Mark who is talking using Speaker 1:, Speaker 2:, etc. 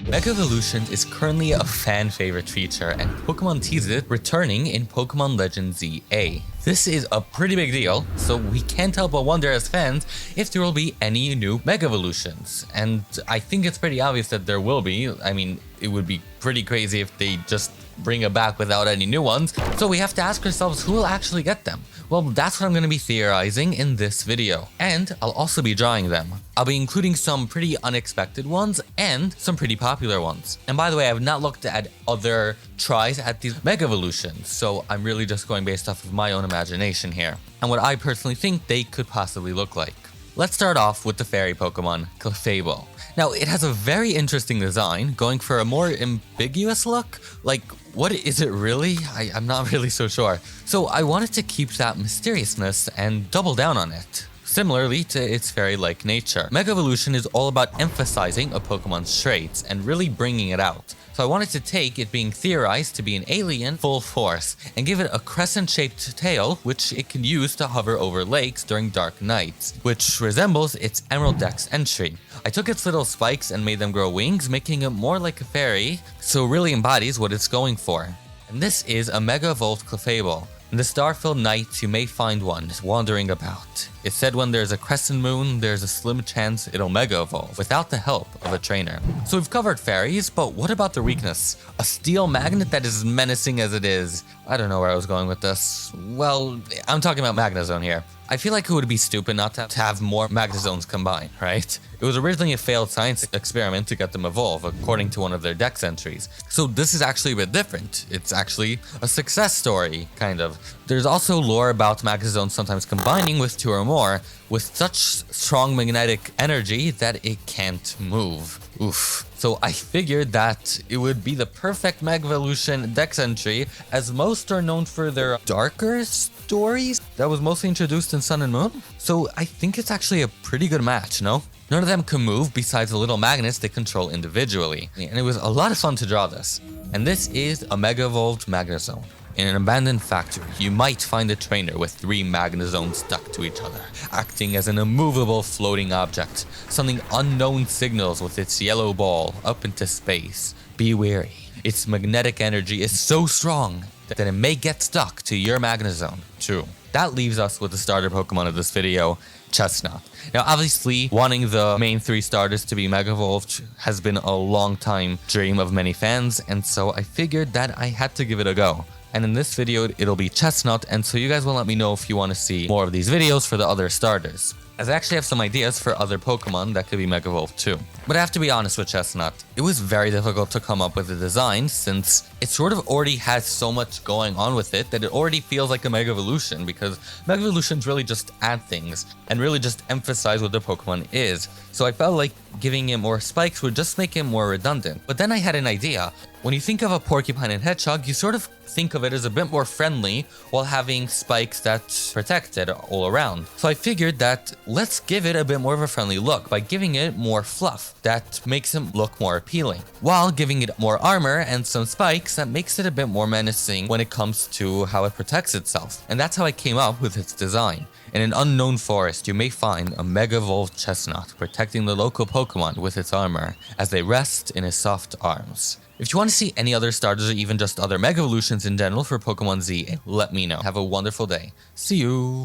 Speaker 1: Mega Evolution is currently a fan favorite feature, and Pokemon teased it returning in Pokemon Legends ZA. This is a pretty big deal, so we can't help but wonder as fans if there will be any new Mega Evolutions. And I think it's pretty obvious that there will be. I mean, it would be pretty crazy if they just bring it back without any new ones. So we have to ask ourselves who will actually get them. Well, that's what I'm going to be theorizing in this video. And I'll also be drawing them. I'll be including some pretty unexpected ones and some pretty popular ones. And by the way, I have not looked at other tries at these Mega Evolutions, so I'm really just going based off of my own imagination here, and what I personally think they could possibly look like. Let's start off with the fairy Pokemon, Clefable. Now, it has a very interesting design, going for a more ambiguous look. Like, what is it really? I'm not really so sure. So I wanted to keep that mysteriousness and double down on it. Similarly to its fairy-like nature, Mega Evolution is all about emphasizing a Pokemon's traits and really bringing it out. So I wanted to take it being theorized to be an alien full force and give it a crescent-shaped tail which it can use to hover over lakes during dark nights, which resembles its Emerald Dex entry. I took its little spikes and made them grow wings, making it more like a fairy, so it really embodies what it's going for. And this is a Mega Evolved Clefable. In the star-filled night, you may find one wandering about. It's said when there's a crescent moon, there's a slim chance it'll Mega Evolve without the help of a trainer. So we've covered fairies, but what about the weakness? A steel magnet that is as menacing as it is. I don't know where I was going with this. Well, I'm talking about Magnezone here. I feel like it would be stupid not to have more Magnezones combined, right? It was originally a failed science experiment to get them evolve, according to one of their dex entries. So this is actually a bit different. It's actually a success story, kind of. There's also lore about Magnezones sometimes combining with two or more, with such strong magnetic energy that it can't move. Oof. So I figured that it would be the perfect Mega Evolution dex entry, as most are known for their darker stories that was mostly introduced in Sun and Moon. So I think it's actually a pretty good match, no? None of them can move besides the little magnets they control individually. And it was a lot of fun to draw this. And this is a Mega Evolved Magnezone. In an abandoned factory, you might find a trainer with 3 Magnezones stuck to each other, acting as an immovable floating object, sending unknown signals with its yellow ball up into space. Be wary. Its magnetic energy is so strong that it may get stuck to your Magnezone, too. That leaves us with the starter Pokemon of this video, Chestnaught. Now, obviously, wanting the main 3 starters to be Mega Evolved has been a long time dream of many fans, and so I figured that I had to give it a go. And in this video, it'll be Chestnaught, and so you guys will let me know if you want to see more of these videos for the other starters, as I actually have some ideas for other Pokemon that could be Mega Evolved too. But I have to be honest with Chestnaught, it was very difficult to come up with a design since it sort of already has so much going on with it that it already feels like a Mega Evolution, because Mega Evolutions really just add things and really just emphasize what the Pokemon is. So I felt like giving it more spikes would just make it more redundant. But then I had an idea. When you think of a porcupine and hedgehog, you sort of think of it as a bit more friendly while having spikes that protect it all around. So I figured that let's give it a bit more of a friendly look by giving it more fluff that makes it look more appealing, while giving it more armor and some spikes that makes it a bit more menacing when it comes to how it protects itself. And that's how I came up with its design. In an unknown forest, you may find a Mega Evolved Chestnaught protecting the local Pokemon with its armor as they rest in his soft arms. If you want to see any other starters or even just other Mega Evolutions in general for Pokemon Z, let me know. Have a wonderful day. See you!